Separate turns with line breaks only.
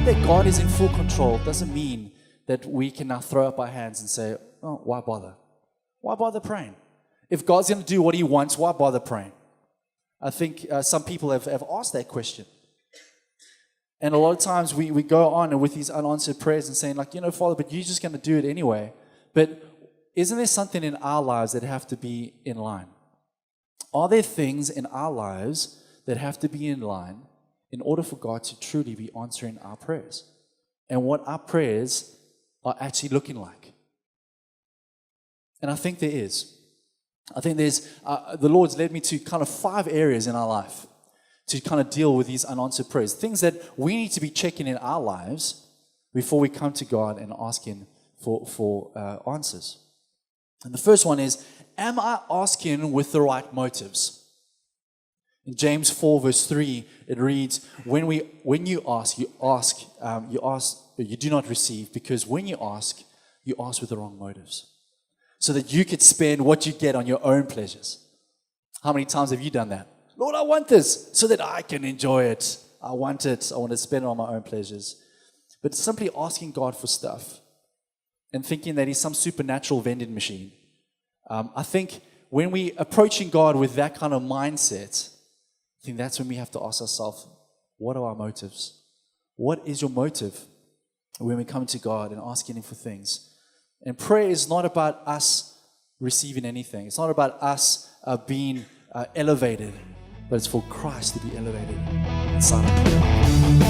that God is in full control doesn't mean that we can now throw up our hands and say, oh, why bother? Why bother praying? If God's going to do what He wants, why bother praying? I think some people have asked that question. And a lot of times we go on and with these unanswered prayers and saying like, Father, but you're just going to do it anyway. But isn't there something in our lives that have to be in line? Are there things in our lives that have to be in line in order for God to truly be answering our prayers? And what our prayers are actually looking like? And I think there is. I think there's, the Lord's led me to kind of 5 areas in our life to kind of deal with these unanswered prayers. Things that we need to be checking in our lives before we come to God and ask Him for answers. And the first one is, am I asking with the right motives? In James 4 verse 3, it reads, when you ask, you do not receive, because when you ask with the wrong motives, so that you could spend what you get on your own pleasures. How many times have you done that? Lord, I want this so that I can enjoy it. I want it. I want to spend it on my own pleasures. But simply asking God for stuff and thinking that He's some supernatural vending machine. I think when we approaching God with that kind of mindset, I think that's when we have to ask ourselves, what are our motives? What is your motive when we come to God and asking Him for things? And prayer is not about us receiving anything. It's not about us being elevated, but it's for Christ to be elevated inside of prayer.